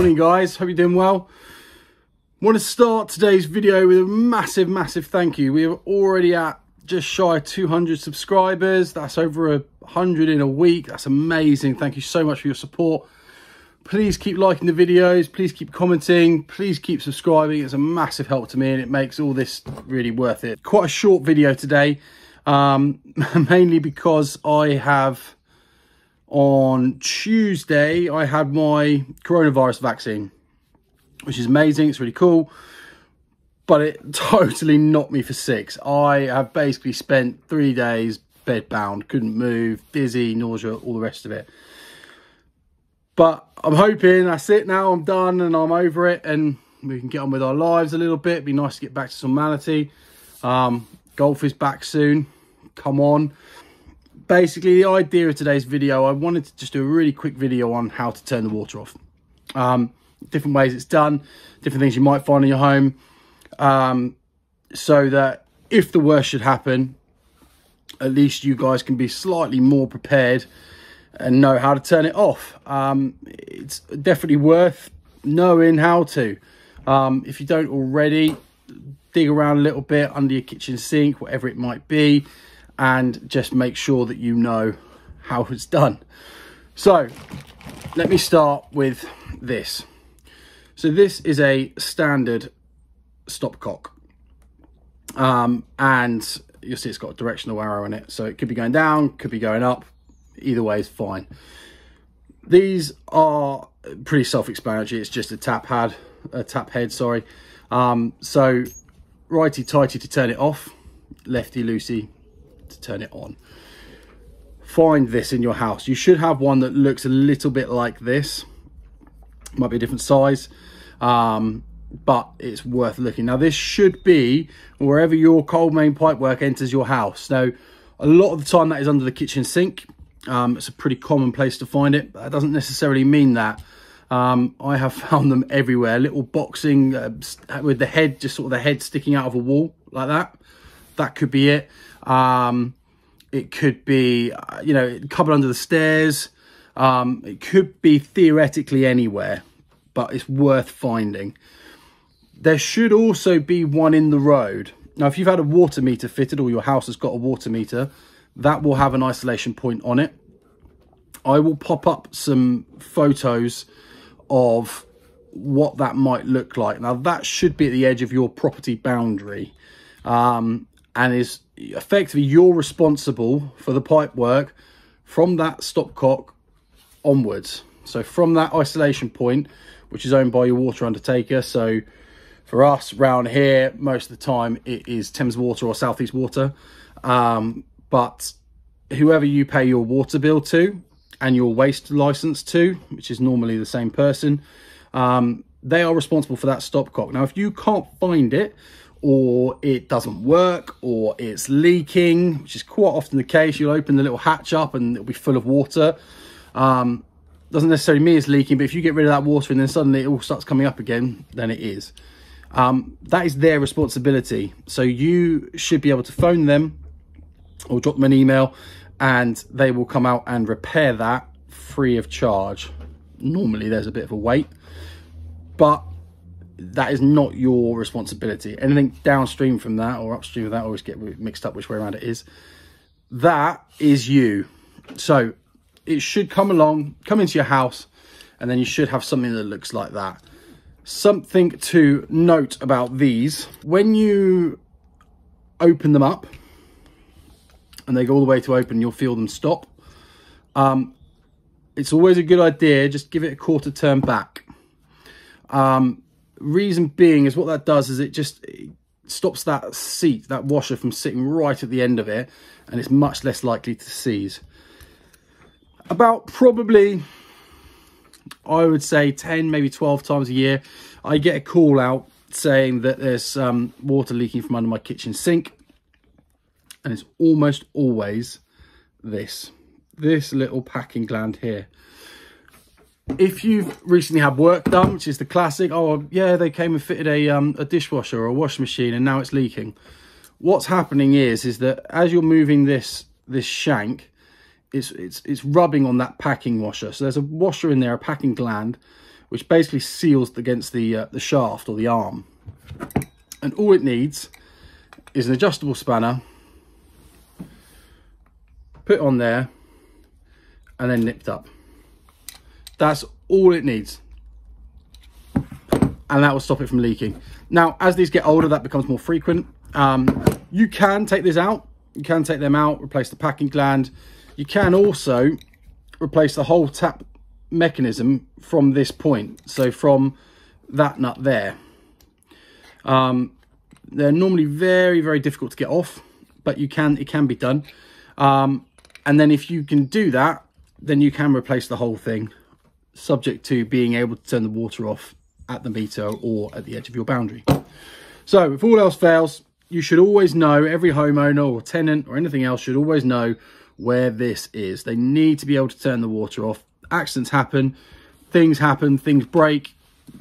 Morning guys, hope you're doing well. Want to start today's video with a massive thank you. We are already at just shy of 200 subscribers. That's over 100 in a week. That's amazing. Thank you so much for your support. Please keep liking the videos, please keep commenting, please keep subscribing. It's a massive help to me and it makes all this really worth it. Quite a short video today, mainly because I have, on Tuesday, I had my coronavirus vaccine, which is amazing. It's really cool, but it totally knocked me for six. I have basically spent 3 days bedbound, couldn't move, dizzy, nausea, all the rest of it. But I'm hoping that's it now. I'm done and I'm over it and we can get on with our lives a little bit. It'd be nice to get back to some normality. Golf is back soon. Come on. Basically, the idea of today's video, I wanted to just do a really quick video on how to turn the water off. Different ways it's done, different things you might find in your home, so that if the worst should happen, at least you guys can be slightly more prepared and know how to turn it off. It's definitely worth knowing how to. If you don't already, dig around a little bit under your kitchen sink, whatever it might be, and just make sure that you know how it's done. So let me start with this. So this is a standard stopcock, and you'll see it's got a directional arrow in it, so it could be going down, could be going up. Either way is fine. These are pretty self-explanatory. It's just a tap head, sorry. So righty tighty to turn it off, lefty loosey to turn it on. Find this in your house. You should have one that looks a little bit like this. Might be a different size, but it's worth looking. Now this should be wherever your cold main pipework enters your house. Now a lot of the time that is under the kitchen sink. It's a pretty common place to find it, but that doesn't necessarily mean that. I have found them everywhere. Little boxing with the head, just sort of the head sticking out of a wall like that. That could be it. It could be, you know, cupboard under the stairs. It could be theoretically anywhere, but it's worth finding. There should also be one in the road. Now, if you've had a water meter fitted or your house has got a water meter, that will have an isolation point on it. I will pop up some photos of what that might look like. Now, that should be at the edge of your property boundary, and is effectively you're responsible for the pipe work from that stopcock onwards. So from that isolation point, which is owned by your water undertaker. So for us round here, most of the time it is Thames Water or South East Water. But whoever you pay your water bill to and your waste license to, which is normally the same person, they are responsible for that stopcock. Now, if you can't find it, or it doesn't work, or it's leaking, which is quite often the case, you'll open the little hatch up and it'll be full of water. Doesn't necessarily mean it's leaking, but if you get rid of that water and then suddenly it all starts coming up again, then it is. That is their responsibility. So you should be able to phone them or drop them an email and they will come out and repair that free of charge. Normally there's a bit of a wait, but that is not your responsibility. Anything downstream from that or upstream of that, I always get mixed up which way around it is, that is you. So it should come into your house, and then you should have something that looks like that. Something to note about these: when you open them up and they go all the way to open, you'll feel them stop. It's always a good idea, just give it a quarter turn back. Reason being is what that does is it stops that seat, that washer, from sitting right at the end of it, and it's much less likely to seize. About probably, I would say 10, maybe 12 times a year, I get a call out saying that there's water leaking from under my kitchen sink. And it's almost always this little packing gland here. If you've recently had work done, which is the classic, oh yeah, they came and fitted a dishwasher or a washing machine and now it's leaking. What's happening is that as you're moving this shank, it's rubbing on that packing washer. So there's a washer in there, a packing gland, which basically seals against the shaft or the arm. And all it needs is an adjustable spanner, put it on there, and then nipped up. That's all it needs. And that will stop it from leaking. Now, as these get older, that becomes more frequent. You can take this out. You can take them out, replace the packing gland. You can also replace the whole tap mechanism from this point. So from that nut there. They're normally very, very difficult to get off, but it can be done. And then if you can do that, then you can replace the whole thing, subject to being able to turn the water off at the meter or at the edge of your boundary. So if all else fails, you should always know, every homeowner or tenant or anything else should always know where this is. They need to be able to turn the water off. Accidents happen, things break.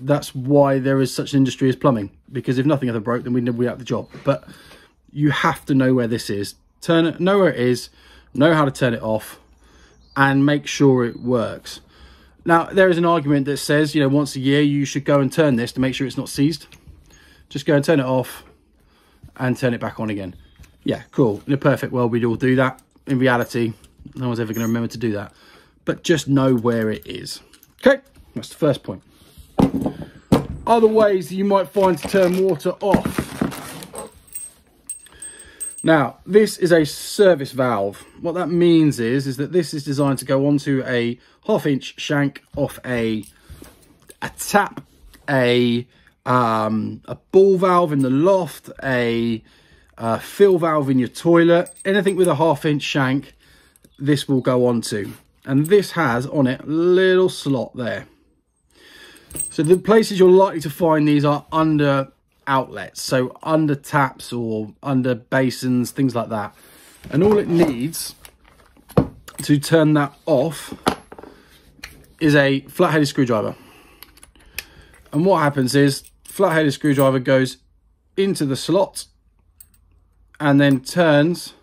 That's why there is such an industry as plumbing, because if nothing ever broke, then we'd have the job. But you have to know where this is. Know where it is, know how to turn it off, and make sure it works. Now, there is an argument that says, you know, once a year you should go and turn this to make sure it's not seized. Just go and turn it off and turn it back on again. Yeah, cool. In a perfect world, we'd all do that. In reality, no one's ever going to remember to do that. But just know where it is. Okay, that's the first point. Other ways that you might find to turn water off. Now, this is a service valve. What that means is that this is designed to go onto a 1/2 inch shank off a tap, a ball valve in the loft, a fill valve in your toilet. Anything with a 1/2 inch shank, this will go onto. And this has on it a little slot there. So the places you're likely to find these are under outlets, so under taps or under basins, things like that. And all it needs to turn that off is a flat-headed screwdriver. And what happens is flat-headed screwdriver goes into the slot and then turns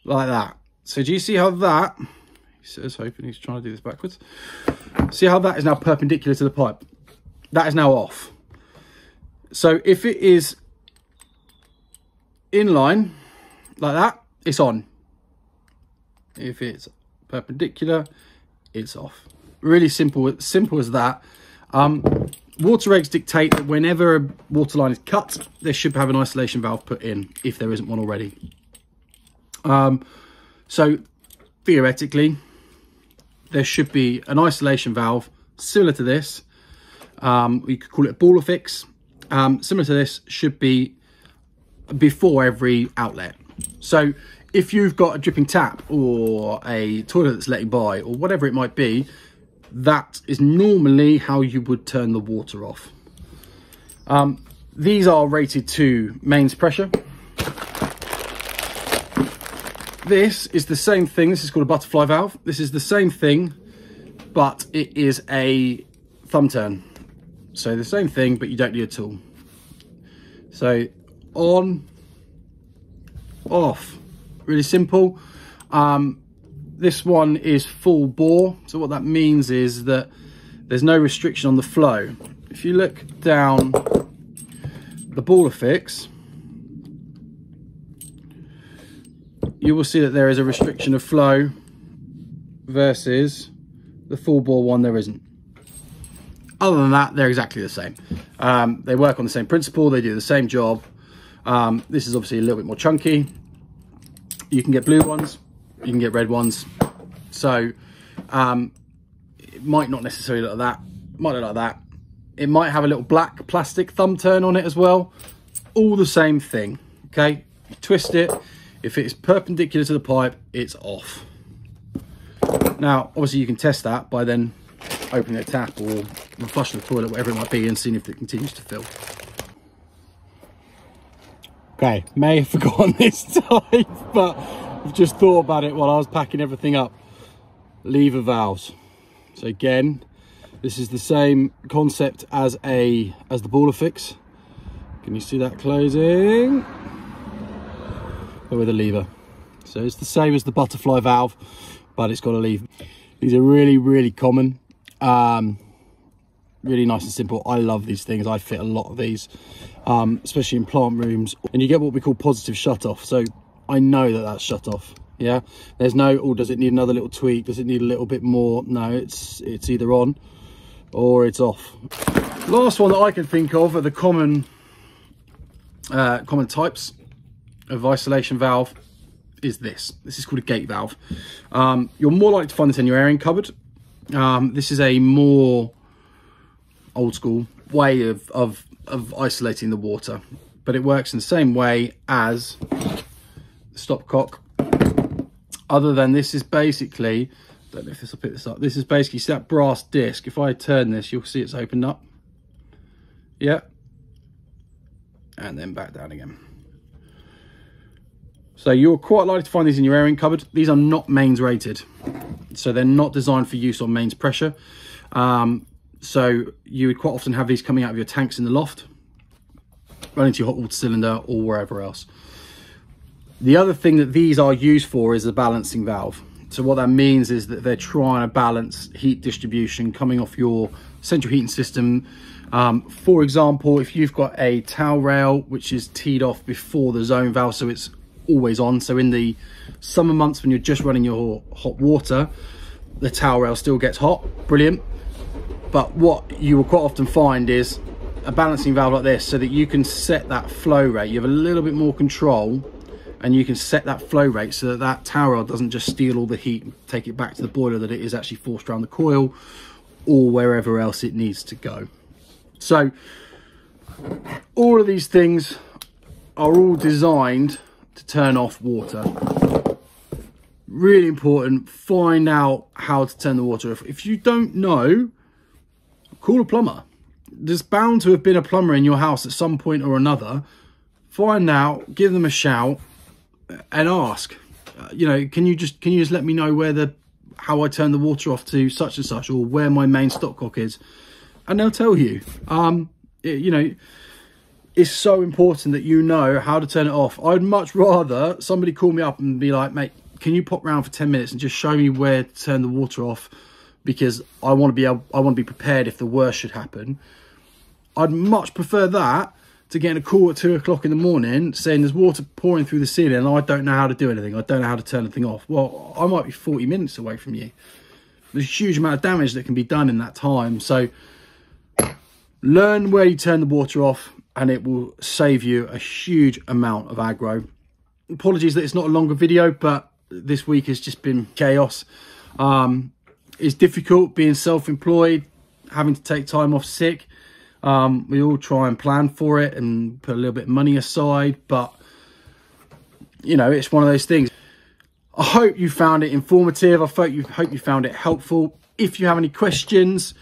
like that. So do you see how that, he says, hoping he's trying to do this backwards. See how that is now perpendicular to the pipe? That is now off. So if it is in line like that, it's on. If it's perpendicular, it's off. Really simple as that. Water regs dictate that whenever a water line is cut, there should have an isolation valve put in, if there isn't one already. So theoretically, there should be an isolation valve similar to this. We could call it a baller fix. Similar to this, should be before every outlet. So if you've got a dripping tap or a toilet that's letting by or whatever it might be, that is normally how you would turn the water off. These are rated to mains pressure. This is the same thing. This is called a butterfly valve. This is the same thing, but it is a thumb turn. So the same thing, but you don't need a tool. So on, off, really simple. This one is full bore. So what that means is that there's no restriction on the flow. If you look down the baller fix, you will see that there is a restriction of flow versus the full bore one, there isn't. Other than that, they're exactly the same. They work on the same principle, they do the same job. This is obviously a little bit more chunky. You can get blue ones, you can get red ones. So it might not necessarily look like that, might look like that. It might have a little black plastic thumb turn on it as well. All the same thing, okay? You twist it, if it's perpendicular to the pipe, it's off. Now, obviously you can test that by then opening the tap or flushing the toilet, whatever it might be, and seeing if it continues to fill. Okay, may have forgotten this type, but I've just thought about it while I was packing everything up. Lever valves. So again, this is the same concept as the baller fix. Can you see that closing? But with a lever. So it's the same as the butterfly valve, but it's got a lever. These are really, really common. Really nice and simple. I love these things. I fit a lot of these, especially in plant rooms. And you get what we call positive shut off. So I know that that's shut off. Yeah, there's no, oh, does it need another little tweak? Does it need a little bit more? No, it's either on or it's off. Last one that I can think of are the common types of isolation valve is this. This is called a gate valve. You're more likely to find this in your airing cupboard. This is a more old school way of isolating the water, but it works in the same way as the stopcock. Other than this is basically, I don't know if this will pick this up. This is basically that brass disc. If I turn this, you'll see it's opened up. Yeah. And then back down again. So you're quite likely to find these in your airing cupboard. These are not mains rated. So they're not designed for use on mains pressure. So you would quite often have these coming out of your tanks in the loft, running to your hot water cylinder or wherever else. The other thing that these are used for is a balancing valve. So what that means is that they're trying to balance heat distribution coming off your central heating system. For example, if you've got a towel rail which is teed off before the zone valve, so it's always on. So in the summer months when you're just running your hot water, the towel rail still gets hot. Brilliant. But what you will quite often find is a balancing valve like this, so that you can set that flow rate. You have a little bit more control, and you can set that flow rate so that that towel rail doesn't just steal all the heat and take it back to the boiler, that it is actually forced around the coil or wherever else it needs to go. So all of these things are all designed to turn off water. Really important, find out how to turn the water off. If you don't know, call a plumber. There's bound to have been a plumber in your house at some point or another. Find out, give them a shout and ask, you know, can you just let me know how I turn the water off to such and such, or where my main stopcock is, and they'll tell you. You know, it's so important that you know how to turn it off. I'd much rather somebody call me up and be like, mate, can you pop round for 10 minutes and just show me where to turn the water off, because I want to be prepared if the worst should happen. I'd much prefer that to getting a call at 2 o'clock in the morning saying there's water pouring through the ceiling and I don't know how to do anything. I don't know how to turn anything off. Well, I might be 40 minutes away from you. There's a huge amount of damage that can be done in that time. So learn where you turn the water off, and it will save you a huge amount of aggro. Apologies that it's not a longer video, but this week has just been chaos. It's difficult being self-employed, having to take time off sick. We all try and plan for it and put a little bit of money aside, but you know, it's one of those things. I hope you found it informative. I hope you found it helpful. If you have any questions,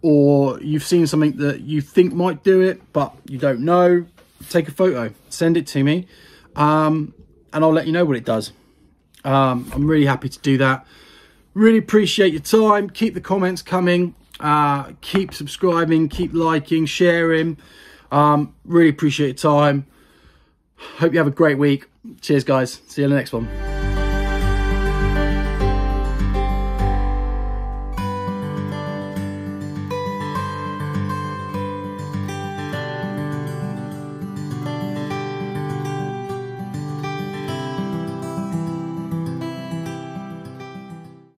or you've seen something that you think might do it but you don't know, take a photo, send it to me, and I'll let you know what it does. I'm really happy to do that. Really appreciate your time. Keep the comments coming. Keep subscribing, keep liking, sharing. Really appreciate your time. Hope you have a great week. Cheers guys, see you in the next one.